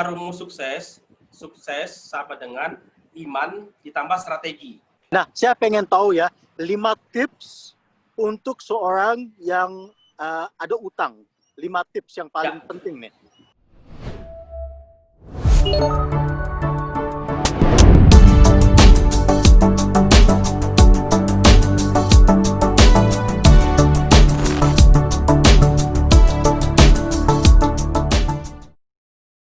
rumus sukses, sukses sama dengan iman ditambah strategi. Nah, saya pengen tahu ya, 5 tips untuk seorang yang ada utang. 5 tips yang paling penting nih.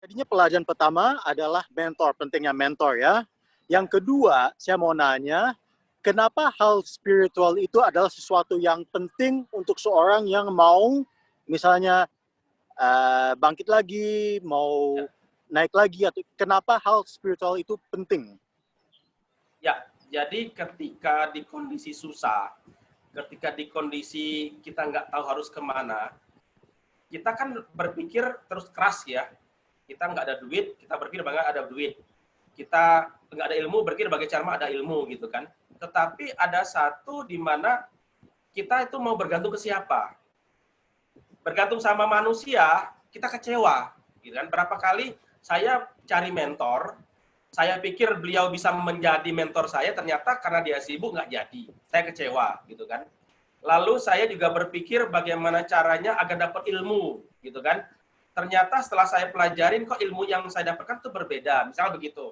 Jadinya pelajaran pertama adalah mentor, pentingnya mentor ya. Yang kedua, saya mau nanya, kenapa hal spiritual itu adalah sesuatu yang penting untuk seorang yang mau misalnya bangkit lagi, mau naik lagi, atau kenapa hal spiritual itu penting? Ya, jadi ketika di kondisi susah, ketika di kondisi kita nggak tahu harus kemana, kita kan berpikir terus keras ya. Kita nggak ada duit, kita berpikir bahwa ada duit. Kita nggak ada ilmu, berpikir bagaimana ada ilmu gitu kan. Tetapi ada satu di mana kita itu mau bergantung ke siapa? Bergantung sama manusia, kita kecewa. Gitu kan. Berapa kali saya cari mentor, saya pikir beliau bisa menjadi mentor saya, ternyata karena dia sibuk nggak jadi. Saya kecewa gitu kan. Lalu saya juga berpikir bagaimana caranya agar dapat ilmu gitu kan. Ternyata setelah saya pelajarin kok ilmu yang saya dapatkan itu berbeda, misalnya begitu.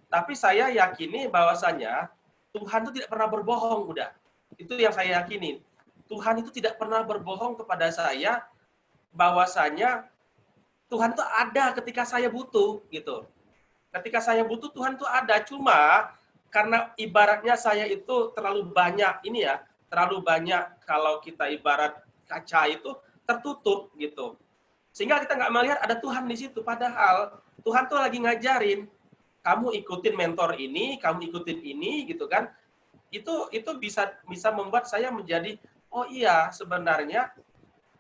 Tapi saya yakini bahwasanya Tuhan itu tidak pernah berbohong, udah. Itu yang saya yakini. Tuhan itu tidak pernah berbohong kepada saya bahwasanya Tuhan itu ada ketika saya butuh gitu. Ketika saya butuh Tuhan itu ada, cuma karena ibaratnya saya itu terlalu banyak ini ya, terlalu banyak kalau kita ibarat kaca itu tertutup gitu. Sehingga kita nggak melihat ada Tuhan di situ. Padahal Tuhan tuh lagi ngajarin, kamu ikutin mentor ini, kamu ikutin ini, gitu kan? Itu bisa membuat saya menjadi, oh iya sebenarnya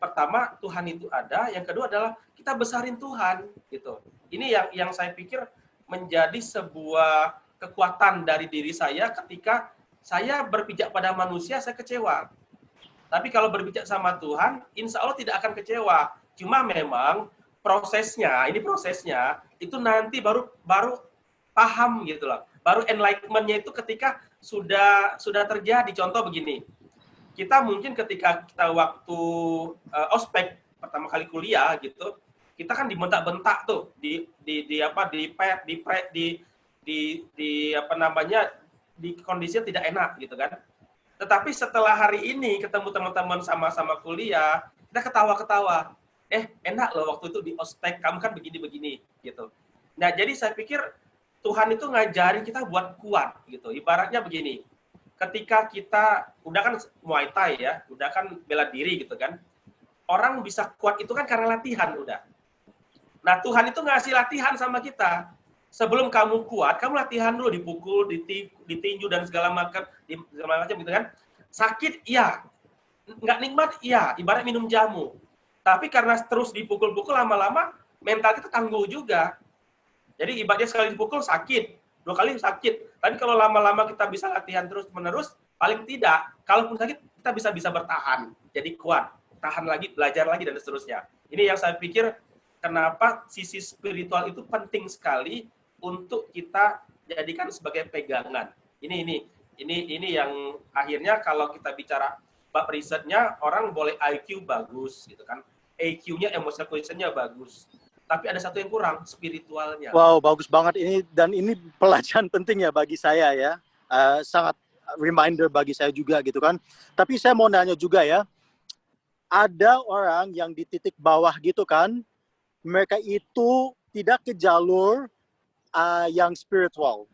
pertama Tuhan itu ada, yang kedua adalah kita besarin Tuhan, gitu. Ini yang saya pikir menjadi sebuah kekuatan dari diri saya ketika saya berpijak pada manusia, saya kecewa. Tapi kalau berpijak sama Tuhan, insya Allah tidak akan kecewa. Cuma memang prosesnya itu nanti baru paham gitu loh. Baru enlightenment-nya itu ketika sudah terjadi. Contoh begini, kita mungkin ketika kita waktu ospek pertama kali kuliah gitu, kita kan dibentak-bentak tuh di kondisi tidak enak gitu kan. Tetapi setelah hari ini ketemu teman-teman sama-sama kuliah, kita ketawa-ketawa. Enak loh waktu itu di ospek, kamu kan begini-begini gitu. Nah, jadi saya pikir Tuhan itu ngajarin kita buat kuat gitu. Ibaratnya begini, ketika kita udah kan Muay Thai ya, udah kan bela diri gitu kan. Orang bisa kuat itu kan karena latihan udah. Nah, Tuhan itu ngasih latihan sama kita. Sebelum kamu kuat, kamu latihan dulu, dipukul, ditinju dan segala macam gitu kan. Sakit, iya. Nggak nikmat, iya. Ibarat minum jamu. Tapi karena terus dipukul-pukul lama-lama, mental kita tangguh juga. Jadi ibaratnya sekali dipukul sakit, 2 kali sakit. Tapi kalau lama-lama kita bisa latihan terus-menerus, paling tidak, kalaupun sakit, kita bisa bertahan. Jadi kuat, tahan lagi, belajar lagi, dan seterusnya. Ini yang saya pikir, kenapa sisi spiritual itu penting sekali untuk kita jadikan sebagai pegangan. Ini yang akhirnya kalau kita bicara bab risetnya, orang boleh IQ bagus gitu kan. EQ-nya, emotional quotient-nya bagus. Tapi ada satu yang kurang, spiritualnya. Wow, bagus banget ini, dan ini pelajaran penting ya bagi saya ya. Sangat reminder bagi saya juga gitu kan. Tapi saya mau nanya juga ya, ada orang yang di titik bawah gitu kan, mereka itu tidak ke jalur yang spiritual.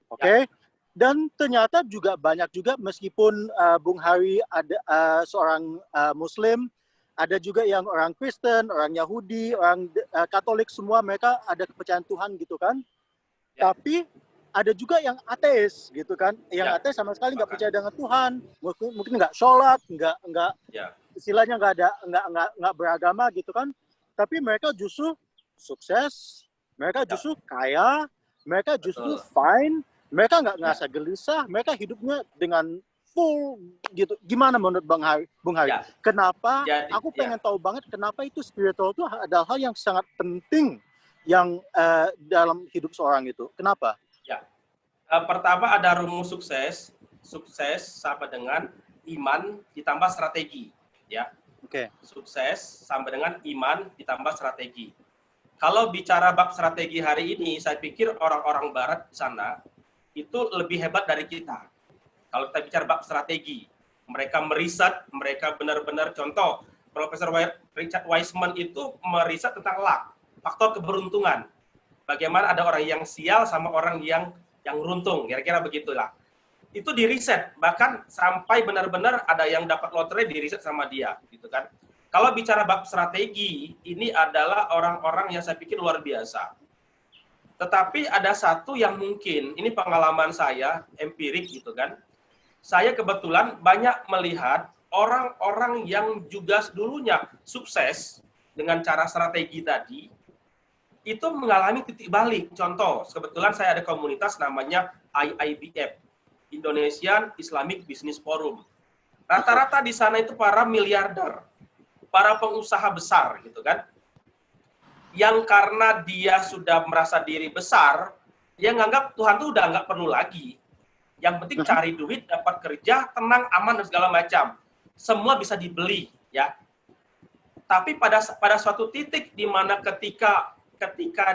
Oke? Dan ternyata juga banyak juga, meskipun Bung Hari ada seorang Muslim, ada juga yang orang Kristen, orang Yahudi, orang Katolik, semua mereka ada kepercayaan Tuhan gitu kan. Tapi ada juga yang ateis gitu kan, yang ateis sama sekali nggak percaya dengan Tuhan, mungkin nggak sholat, nggak istilahnya nggak beragama gitu kan. Tapi mereka justru sukses, mereka justru kaya, mereka justru fine, mereka nggak ngerasa gelisah, mereka hidupnya dengan full gitu. Gimana menurut Bung Hari? Kenapa? Aku pengen tahu banget kenapa itu spiritual itu adalah hal yang sangat penting yang dalam hidup seorang itu? Kenapa? Ya. Pertama ada rumus sukses. Sukses sama dengan iman ditambah strategi, ya. Oke. Sukses sama dengan iman ditambah strategi. Kalau bicara bab strategi hari ini, saya pikir orang-orang barat di sana itu lebih hebat dari kita. Kalau kita bicara bab strategi, mereka meriset, mereka benar-benar contoh, Profesor Richard Wiseman itu meriset tentang luck, faktor keberuntungan. Bagaimana ada orang yang sial sama orang yang beruntung, kira-kira begitulah. Itu di riset, bahkan sampai benar-benar ada yang dapat lotre di riset sama dia, gitu kan. Kalau bicara bab strategi, ini adalah orang-orang yang saya pikir luar biasa. Tetapi ada satu yang mungkin, ini pengalaman saya, empirik gitu kan. Saya kebetulan banyak melihat orang-orang yang juga dulunya sukses dengan cara strategi tadi, itu mengalami titik balik. Contoh, kebetulan saya ada komunitas namanya IIBF, Indonesian Islamic Business Forum. Rata-rata di sana itu para miliarder, para pengusaha besar gitu kan, yang karena dia sudah merasa diri besar, dia nganggap Tuhan tuh udah nggak perlu lagi. Yang penting cari duit, dapat kerja, tenang, aman dan segala macam. Semua bisa dibeli, ya. Tapi pada suatu titik di mana ketika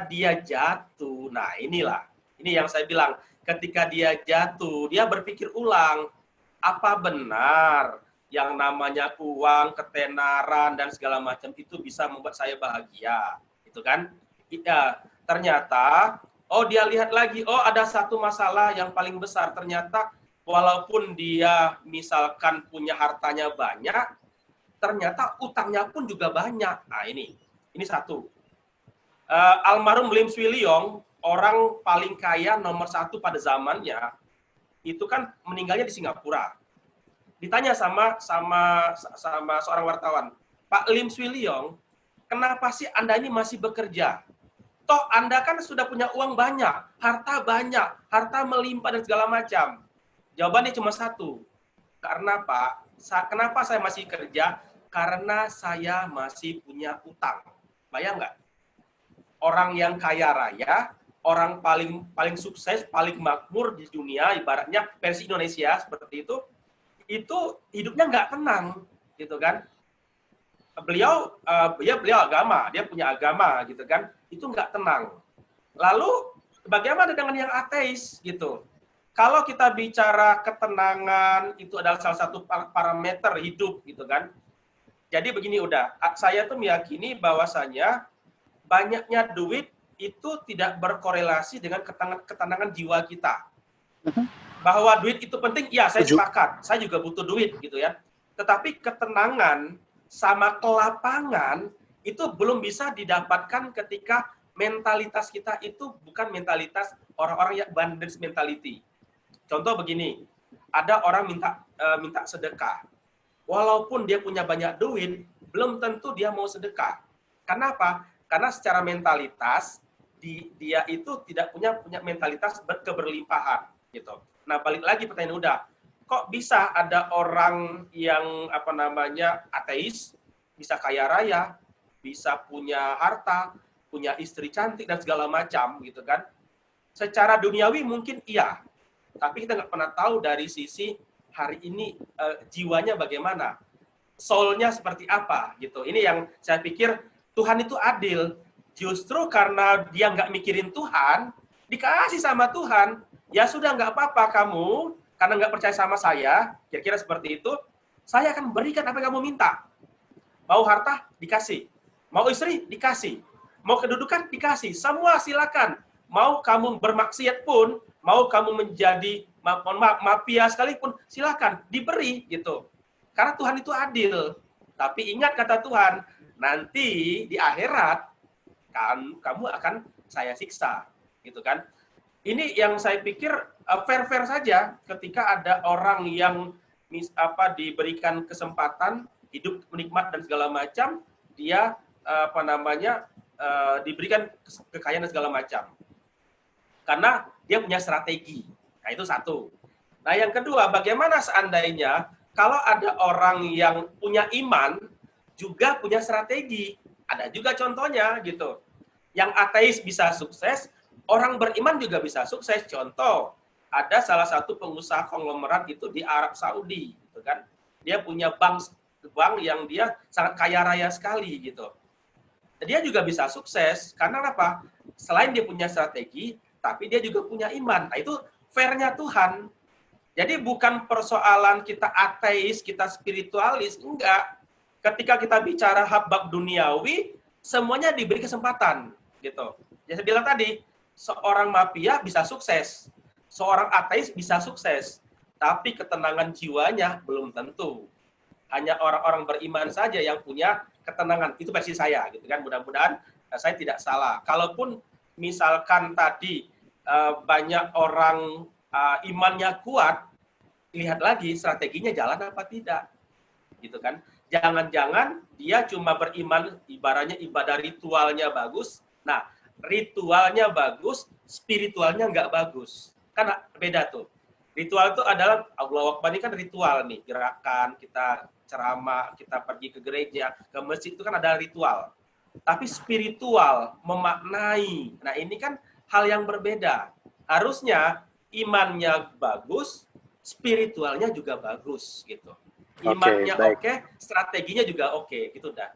dia jatuh, nah inilah, ini yang saya bilang, ketika dia jatuh, dia berpikir ulang, apa benar yang namanya uang, ketenaran, dan segala macam itu bisa membuat saya bahagia, gitu kan? Ya, ternyata, oh dia lihat lagi, oh ada satu masalah yang paling besar, ternyata walaupun dia misalkan punya hartanya banyak, ternyata utangnya pun juga banyak. Nah ini satu. Almarhum Lim Swee Leong, orang paling kaya nomor 1 pada zamannya, itu kan meninggalnya di Singapura. Ditanya sama seorang wartawan, Pak Lim Swee Leong, kenapa sih Anda ini masih bekerja? Toh Anda kan sudah punya uang banyak, harta melimpah dan segala macam. Jawabannya cuma satu, karena Pak, kenapa saya masih kerja? Karena saya masih punya utang. Bayang nggak? Orang yang kaya raya, orang paling sukses, paling makmur di dunia, ibaratnya versi Indonesia seperti itu hidupnya nggak tenang, gitu kan? Beliau agama, dia punya agama, gitu kan? Itu nggak tenang. Lalu bagaimana dengan yang ateis, gitu? Kalau kita bicara ketenangan, itu adalah salah satu parameter hidup, gitu kan? Jadi begini saya tuh meyakini bahwasanya banyaknya duit itu tidak berkorelasi dengan ketenangan jiwa kita. Bahwa duit itu penting, ya saya sepakat. Saya juga butuh duit gitu ya. Tetapi ketenangan sama kelapangan itu belum bisa didapatkan ketika mentalitas kita itu bukan mentalitas orang-orang yang abundance mentality. Contoh begini, ada orang minta sedekah. Walaupun dia punya banyak duit, belum tentu dia mau sedekah. Kenapa? Karena secara mentalitas dia itu tidak punya mentalitas keberlimpahan gitu. Nah, balik lagi pertanyaan kok bisa ada orang yang ateis, bisa kaya raya, bisa punya harta, punya istri cantik dan segala macam gitu kan? Secara duniawi mungkin iya, tapi kita nggak pernah tahu dari sisi hari ini jiwanya bagaimana, soul-nya seperti apa gitu. Ini yang saya pikir Tuhan itu adil. Justru karena dia nggak mikirin Tuhan, dikasih sama Tuhan, ya sudah nggak apa-apa kamu, karena nggak percaya sama saya, kira-kira seperti itu, saya akan berikan apa yang kamu minta. Mau harta, dikasih. Mau istri, dikasih. Mau kedudukan, dikasih. Semua silakan. Mau kamu bermaksiat pun, mau kamu menjadi mafia sekalipun, silakan, diberi gitu. Karena Tuhan itu adil. Tapi ingat kata Tuhan, nanti di akhirat kamu akan saya siksa, gitu kan? Ini yang saya pikir fair-fair saja ketika ada orang yang diberikan kesempatan hidup menikmat dan segala macam, dia diberikan kekayaan dan segala macam. Karena dia punya strategi. Nah, itu satu. Nah, yang kedua, bagaimana seandainya kalau ada orang yang punya iman juga punya strategi? Ada juga contohnya gitu. Yang ateis bisa sukses, orang beriman juga bisa sukses. Contoh, ada salah satu pengusaha konglomerat itu di Arab Saudi, gitu kan. Dia punya bank yang dia sangat kaya raya sekali gitu. Dia juga bisa sukses karena apa? Selain dia punya strategi, tapi dia juga punya iman. Nah, itu fairnya Tuhan. Jadi bukan persoalan kita ateis, kita spiritualis, enggak. Ketika kita bicara hak duniawi, semuanya diberi kesempatan, gitu. Ya saya bilang tadi, seorang mafia bisa sukses, seorang ateis bisa sukses, tapi ketenangan jiwanya belum tentu. Hanya orang-orang beriman saja yang punya ketenangan. Itu versi saya, gitu kan. Mudah-mudahan saya tidak salah. Kalaupun misalkan tadi banyak orang imannya kuat, lihat lagi strateginya jalan apa tidak, gitu kan. Jangan-jangan dia cuma beriman, ibaratnya ibadah ritualnya bagus. Nah, ritualnya bagus, spiritualnya nggak bagus. Kan beda tuh. Ritual itu adalah Allahu Akbar, ini kan ritual nih, gerakan kita ceramah, kita pergi ke gereja, ke masjid, itu kan ada ritual. Tapi spiritual, memaknai. Nah, ini kan hal yang berbeda. Harusnya imannya bagus, spiritualnya juga bagus gitu. Imannya oke, strateginya juga oke, gitu dah.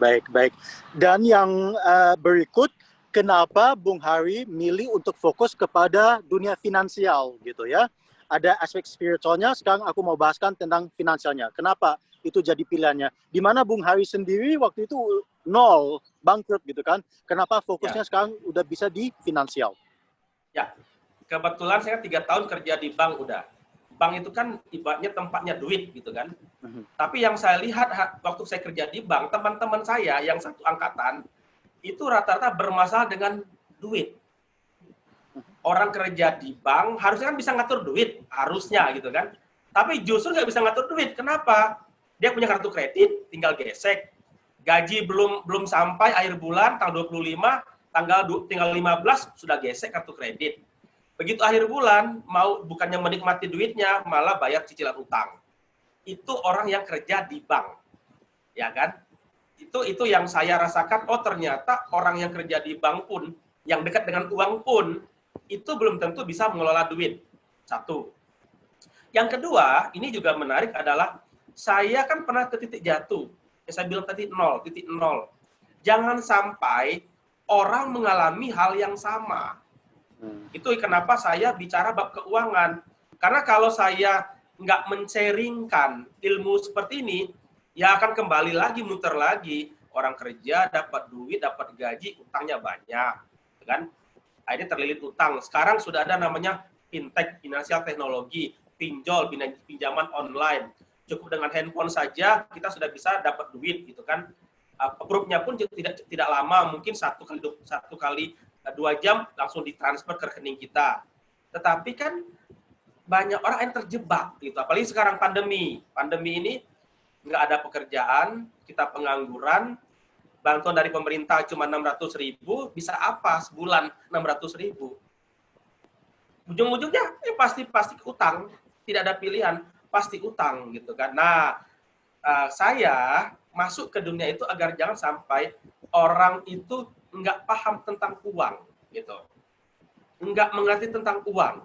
Baik, baik. Dan yang berikut, kenapa Bung Hari milih untuk fokus kepada dunia finansial gitu ya? Ada aspek spiritualnya, sekarang aku mau bahaskan tentang finansialnya. Kenapa itu jadi pilihannya? Di mana Bung Hari sendiri waktu itu nol, bangkrut gitu kan? Kenapa fokusnya sekarang udah bisa di finansial? Ya, kebetulan saya 3 tahun kerja di bank udah. Bank itu kan ibaratnya tempatnya duit gitu kan. Tapi yang saya lihat waktu saya kerja di bank, teman-teman saya yang satu angkatan, itu rata-rata bermasalah dengan duit. Orang kerja di bank harusnya kan bisa ngatur duit, harusnya gitu kan. Tapi justru nggak bisa ngatur duit. Kenapa? Dia punya kartu kredit, tinggal gesek. Gaji belum sampai akhir bulan, tanggal 25, tinggal 15 sudah gesek kartu kredit. Begitu akhir bulan, mau bukannya menikmati duitnya, malah bayar cicilan utang. Itu orang yang kerja di bank. Ya kan? Itu yang saya rasakan, oh ternyata orang yang kerja di bank pun, yang dekat dengan uang pun, itu belum tentu bisa mengelola duit. Satu. Yang kedua, ini juga menarik adalah, saya kan pernah ke titik jatuh. Saya bilang tadi titik nol. Jangan sampai orang mengalami hal yang sama. Itu kenapa saya bicara bab keuangan. Karena kalau saya nggak men-sharingkan ilmu seperti ini, ya akan kembali lagi, muter lagi. Orang kerja, dapat duit, dapat gaji, utangnya banyak. Kan? Akhirnya terlilit utang. Sekarang sudah ada namanya fintech, finansial teknologi, pinjol, pinjaman online. Cukup dengan handphone saja, kita sudah bisa dapat duit, gitu kan. Approve-nya pun tidak lama, mungkin satu kali 2 jam langsung ditransfer ke rekening kita. Tetapi kan banyak orang yang terjebak gitu. Apalagi sekarang pandemi. Pandemi ini nggak ada pekerjaan, kita pengangguran, bantuan dari pemerintah cuma 600.000, bisa apa sebulan 600.000? Ujung-ujungnya pasti utang, tidak ada pilihan, pasti utang gitu kan. Nah, saya masuk ke dunia itu agar jangan sampai orang itu nggak paham tentang uang, gitu. Nggak mengerti tentang uang.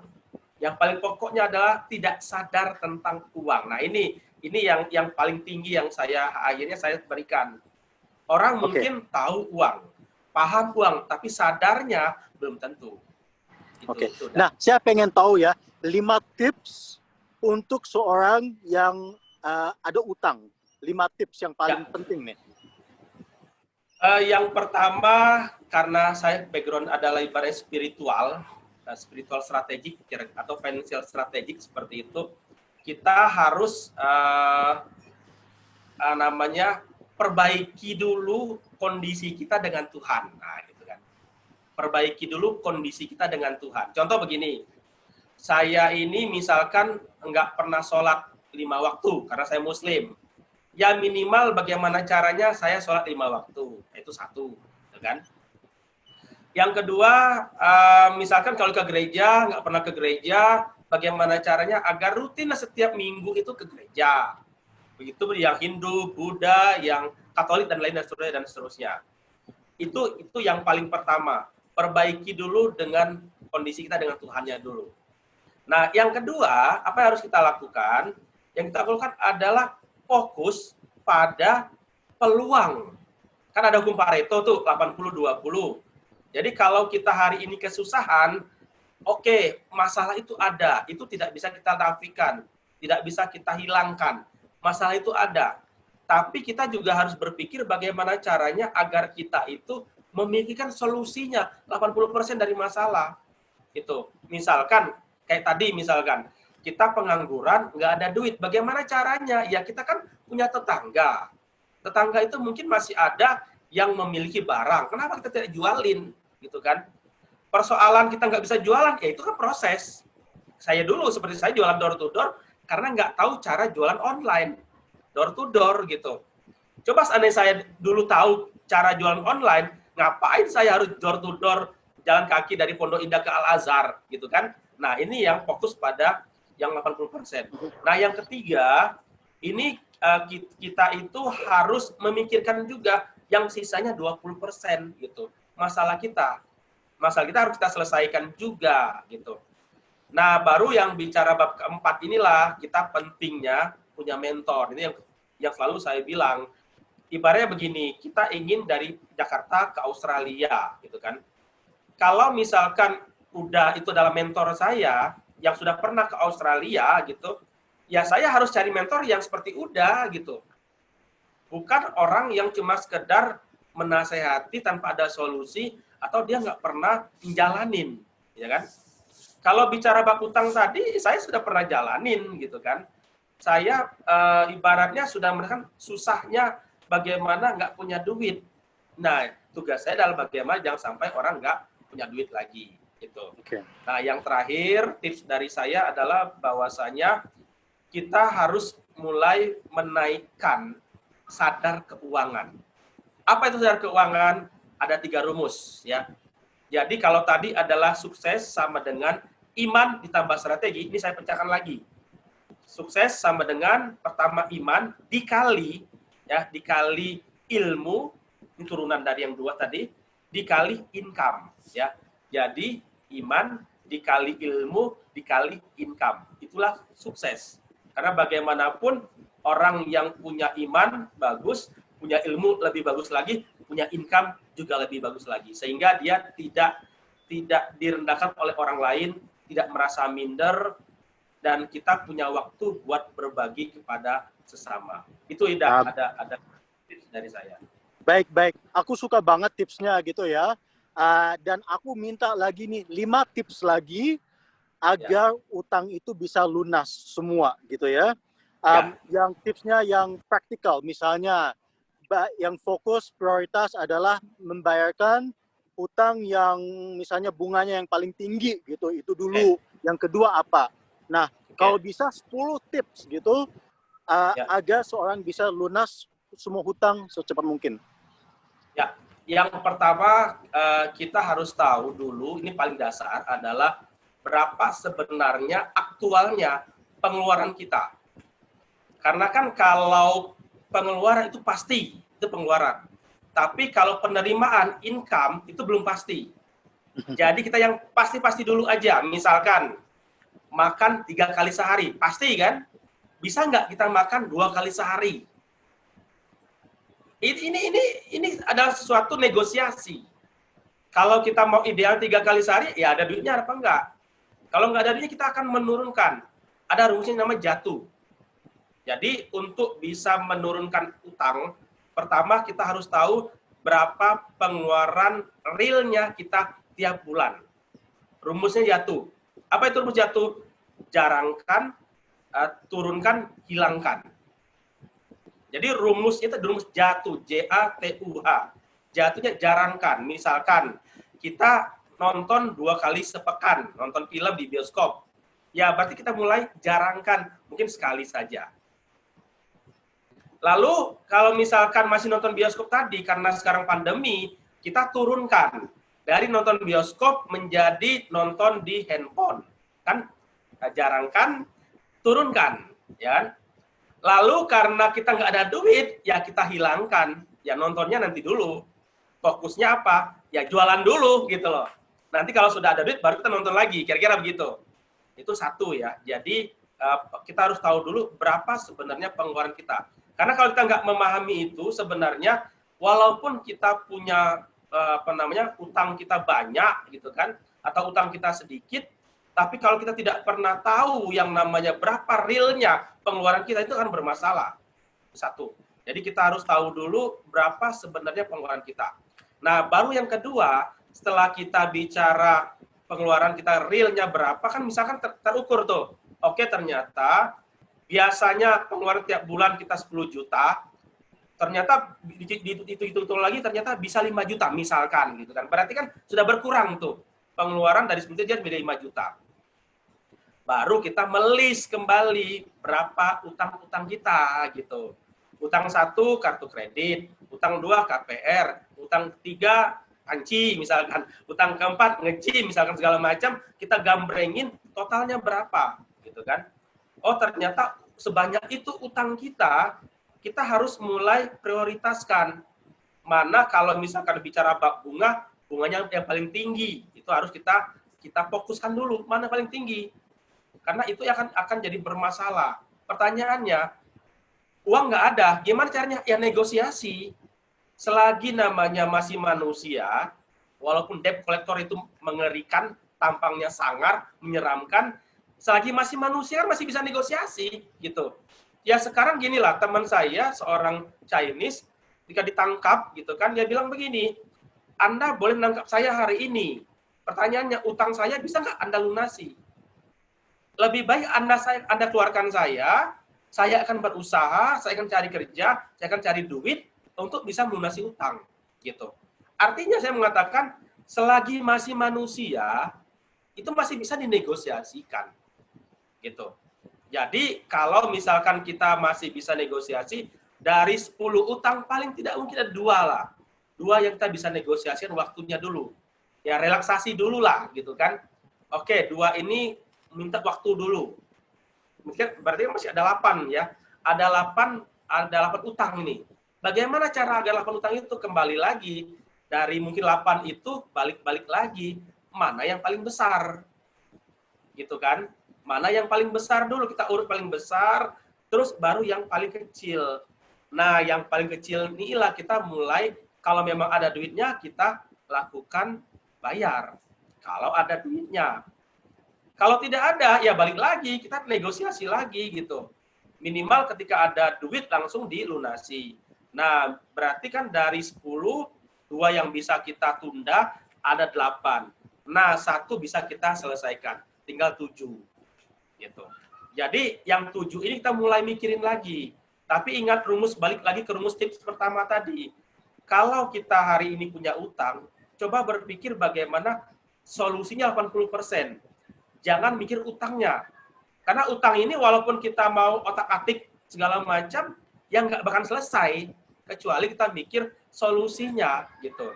Yang paling pokoknya adalah tidak sadar tentang uang. Nah, ini yang paling tinggi yang akhirnya saya berikan. Orang mungkin tahu uang, paham uang, tapi sadarnya belum tentu. Gitu. Nah, saya pengen tahu ya, 5 tips untuk seorang yang ada utang. 5 tips yang paling penting nih. Yang pertama, karena saya background adalah ibarat spiritual strategik atau financial strategik seperti itu, kita harus perbaiki dulu kondisi kita dengan Tuhan. Nah, gitu kan. Perbaiki dulu kondisi kita dengan Tuhan. Contoh begini, saya ini misalkan nggak pernah sholat 5 waktu karena saya Muslim. Ya minimal bagaimana caranya saya sholat 5 waktu. Itu satu, kan? Yang kedua, misalkan kalau ke gereja, nggak pernah ke gereja, bagaimana caranya agar rutin setiap minggu itu ke gereja. Begitu yang Hindu, Buddha, yang Katolik dan lain dan seterusnya. Itu yang paling pertama. Perbaiki dulu dengan kondisi kita dengan Tuhannya dulu. Nah, yang kedua, apa yang harus kita lakukan? Yang kita lakukan adalah fokus pada peluang. Kan ada hukum Pareto tuh, 80-20. Jadi kalau kita hari ini kesusahan, oke, masalah itu ada. Itu tidak bisa kita nafikan, tidak bisa kita hilangkan. Masalah itu ada. Tapi kita juga harus berpikir bagaimana caranya agar kita itu memikirkan solusinya 80% dari masalah. Itu. Misalkan, kayak tadi misalkan, kita pengangguran, nggak ada duit. Bagaimana caranya? Ya kita kan punya tetangga. Tetangga itu mungkin masih ada yang memiliki barang. Kenapa kita tidak jualin? Gitu kan. Persoalan kita nggak bisa jualan, ya itu kan proses. Saya dulu, seperti saya jualan door to door, karena nggak tahu cara jualan online. Door to door gitu. Coba seandainya saya dulu tahu cara jualan online, ngapain saya harus door to door jalan kaki dari Pondok Indah ke Al-Azhar gitu kan. Nah, ini yang fokus pada yang 80%. Nah, yang ketiga, ini kita itu harus memikirkan juga yang sisanya 20% gitu. Masalah kita harus kita selesaikan juga gitu. Nah, baru yang bicara bab keempat inilah kita pentingnya punya mentor. Ini yang selalu saya bilang. Ibaratnya begini, kita ingin dari Jakarta ke Australia gitu kan. Kalau misalkan udah itu adalah mentor saya yang sudah pernah ke Australia gitu, ya saya harus cari mentor yang seperti udah gitu. Bukan orang yang cuma sekedar menasehati tanpa ada solusi atau dia nggak pernah menjalanin, ya kan? Kalau bicara bab utang tadi, saya sudah pernah jalanin gitu kan. Saya ibaratnya sudah merasakan susahnya bagaimana nggak punya duit. Nah, tugas saya adalah bagaimana jangan sampai orang nggak punya duit lagi. Gitu. Oke. Nah, yang terakhir tips dari saya adalah bahwasanya kita harus mulai menaikkan sadar keuangan. Apa itu sadar keuangan? Ada 3 rumus ya. Jadi kalau tadi adalah sukses sama dengan iman ditambah strategi, ini saya pecahkan lagi. Sukses sama dengan pertama iman dikali ilmu, ini turunan dari yang 2 tadi, dikali income ya. Jadi iman dikali ilmu dikali income. Itulah sukses. Karena bagaimanapun orang yang punya iman bagus, punya ilmu lebih bagus lagi, punya income juga lebih bagus lagi. Sehingga dia tidak direndahkan oleh orang lain, tidak merasa minder, dan kita punya waktu buat berbagi kepada sesama. Itu ada tips dari saya. Baik. Aku suka banget tipsnya gitu ya. Dan aku minta lagi nih 5 tips lagi agar utang itu bisa lunas semua gitu ya. Yang tipsnya yang praktikal, misalnya yang fokus prioritas adalah membayarkan utang yang misalnya bunganya yang paling tinggi gitu, itu dulu. Yang kedua apa? Nah, kalau bisa 10 tips gitu agar seorang bisa lunas semua hutang secepat mungkin. Ya, yang pertama kita harus tahu dulu, ini paling dasar adalah berapa sebenarnya aktualnya pengeluaran kita. Karena kan kalau pengeluaran itu pasti, itu pengeluaran. Tapi kalau penerimaan, income, itu belum pasti. Jadi kita yang pasti-pasti dulu aja. Misalkan, makan 3 kali sehari. Pasti kan? Bisa nggak kita makan 2 kali sehari? Ini adalah sesuatu negosiasi. Kalau kita mau ideal 3 kali sehari, ya ada duitnya apa enggak? Kalau nggak ada duitnya, kita akan menurunkan. Ada rumusnya namanya jatuh. Jadi untuk bisa menurunkan utang, pertama kita harus tahu berapa pengeluaran realnya kita tiap bulan. Rumusnya jatuh. Apa itu rumus jatuh? Jarangkan, turunkan, hilangkan. Jadi rumusnya itu rumus jatuh, J-A-T-U-H. Jatuhnya jarangkan. Misalkan kita nonton 2 kali sepekan, nonton film di bioskop. Ya berarti kita mulai jarangkan, mungkin sekali saja. Lalu kalau misalkan masih nonton bioskop tadi, karena sekarang pandemi, kita turunkan dari nonton bioskop menjadi nonton di handphone. Kan jarangkan, turunkan. Ya. Lalu karena kita nggak ada duit, ya kita hilangkan. Ya nontonnya nanti dulu. fokusnya apa? Ya jualan dulu gitu loh. Nanti kalau sudah ada duit baru kita nonton lagi, kira-kira begitu. Itu satu ya. Jadi kita harus tahu dulu berapa sebenarnya pengeluaran kita. Karena kalau kita nggak memahami itu sebenarnya walaupun kita punya utang kita banyak gitu kan, atau utang kita sedikit, tapi kalau kita tidak pernah tahu yang namanya berapa realnya pengeluaran kita, itu akan bermasalah. Satu. Jadi kita harus tahu dulu berapa sebenarnya pengeluaran kita. Nah, baru yang kedua, setelah kita bicara pengeluaran kita realnya berapa, kan misalkan terukur tuh. Oke, ternyata biasanya pengeluaran tiap bulan kita 10 juta, ternyata itu lagi ternyata bisa 5 juta misalkan gitu kan. Berarti kan sudah berkurang tuh pengeluaran dari 10 juta jadi 5 juta. Baru kita melis kembali berapa utang-utang kita gitu. Utang 1 kartu kredit, utang 2 KPR, utang 3 panci misalkan, utang keempat nge-gym misalkan segala macam, kita gambrengin totalnya berapa gitu kan. Oh, ternyata sebanyak itu utang kita, kita harus mulai prioritaskan. Mana kalau misalkan bicara bab bunga, bunganya yang paling tinggi, itu harus kita fokuskan dulu, mana paling tinggi. Karena itu akan jadi bermasalah. Pertanyaannya, uang nggak ada, gimana caranya? Ya negosiasi. Selagi namanya masih manusia, walaupun debt collector itu mengerikan, tampangnya sangar, menyeramkan, selagi masih manusia masih bisa negosiasi gitu. Ya sekarang gini lah, teman saya seorang Chinese ketika ditangkap gitu kan, dia bilang begini, Anda boleh menangkap saya hari ini, pertanyaannya utang saya bisa nggak Anda lunasi? Lebih baik Anda keluarkan saya akan berusaha, saya akan cari kerja, saya akan cari duit untuk bisa melunasi utang gitu. Artinya saya mengatakan selagi masih manusia itu masih bisa dinegosiasikan gitu. Jadi kalau misalkan kita masih bisa negosiasi, dari 10 utang paling tidak mungkin ada 2 lah. 2 yang kita bisa negosiasikan waktunya dulu. Ya relaksasi dulu lah gitu kan. Oke, 2 ini minta waktu dulu. Berarti masih ada 8 ya. Ada 8 utang ini. Bagaimana cara agar 8 utang itu kembali lagi? Dari mungkin 8 itu balik-balik lagi. Mana yang paling besar? Gitu kan? Mana yang paling besar dulu, kita urut paling besar, terus baru yang paling kecil. Nah, yang paling kecil inilah kita mulai, kalau memang ada duitnya, kita lakukan bayar. Kalau ada duitnya. Kalau tidak ada, ya balik lagi, kita negosiasi lagi gitu. Minimal ketika ada duit langsung dilunasi. Nah, berarti kan dari 10, 2 yang bisa kita tunda, ada 8. Nah, 1 bisa kita selesaikan, tinggal 7. Gitu. Jadi yang 7 ini kita mulai mikirin lagi. Tapi ingat balik lagi ke rumus tips pertama tadi. Kalau kita hari ini punya utang, coba berpikir bagaimana solusinya 80%. Jangan mikir utangnya. Karena utang ini walaupun kita mau otak-atik segala macam, yang nggak bakal selesai. Kecuali kita mikir solusinya. Gitu.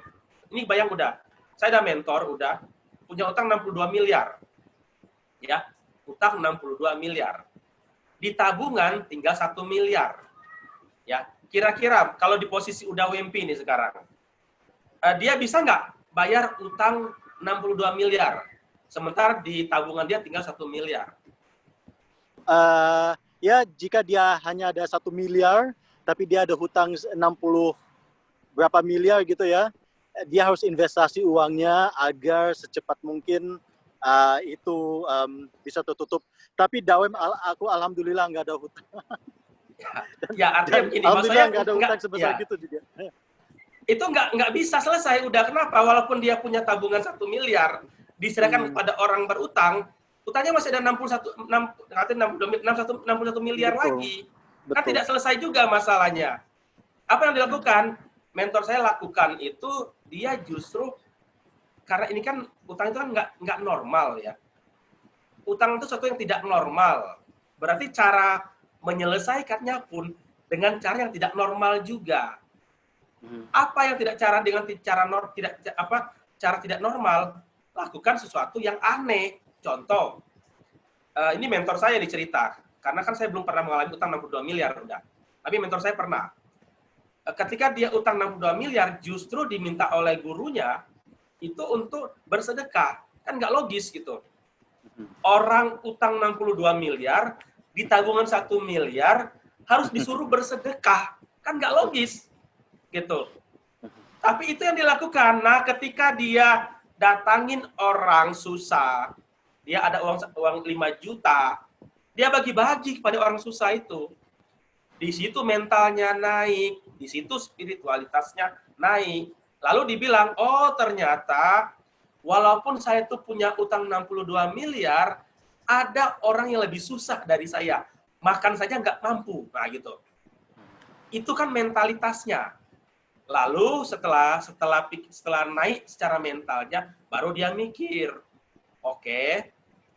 Ini bayang udah. Saya ada mentor, udah punya utang 62 miliar. Ya, utang 62 miliar. Di tabungan tinggal 1 miliar. Ya, kira-kira kalau di posisi udah WMP nih sekarang, dia bisa nggak bayar utang 62 miliar? Sementara di tabungan dia tinggal 1 miliar. Ya, jika dia hanya ada 1 miliar, tapi dia ada hutang 60 berapa miliar gitu ya, dia harus investasi uangnya agar secepat mungkin itu bisa tertutup. Tapi Dawem, aku alhamdulillah nggak ada hutang. Ya artinya begini, alhamdulillah nggak ada hutang sebesar ya, gitu juga. Itu nggak bisa selesai. Udah kenapa? Walaupun dia punya tabungan 1 miliar, diserahkan kepada orang berutang, utangnya masih ada 61 miliar Betul. lagi. Kan tidak selesai juga masalahnya. Apa yang dilakukan? Mentor saya lakukan itu, dia justru karena ini kan utang itu kan nggak normal ya. Utang itu sesuatu yang tidak normal. Berarti cara menyelesaikannya pun dengan cara yang tidak normal juga. Apa yang cara tidak normal? Lakukan sesuatu yang aneh. Contoh, ini mentor saya dicerita, karena kan saya belum pernah mengalami utang 62 miliar udah. Tapi mentor saya pernah. ketika dia utang 62 miliar, justru diminta oleh gurunya itu untuk bersedekah. Kan nggak logis gitu. Orang utang 62 miliar, di tabungan 1 miliar, harus disuruh bersedekah. Kan nggak logis. Gitu. Tapi itu yang dilakukan. Nah, ketika dia datangin orang susah, dia ada uang 5 juta, dia bagi-bagi kepada orang susah itu. Di situ mentalnya naik, di situ spiritualitasnya naik. Lalu dibilang, oh ternyata walaupun saya tuh punya utang 62 miliar, ada orang yang lebih susah dari saya. Makan saja nggak mampu. Nah gitu. Itu kan mentalitasnya. Lalu setelah naik secara mentalnya, baru dia mikir, oke,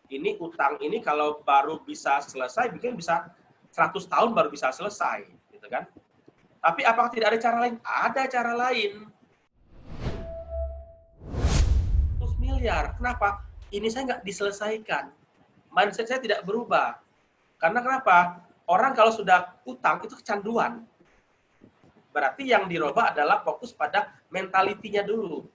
ini utang ini kalau baru bisa selesai, mungkin bisa 100 tahun baru bisa selesai, gitu kan? Tapi apakah tidak ada cara lain? Ada cara lain. 100 miliar, kenapa? Ini saya nggak diselesaikan. Mindset saya tidak berubah. Karena kenapa? Orang kalau sudah utang itu kecanduan. Berarti yang dirubah adalah fokus pada mentalitinya dulu.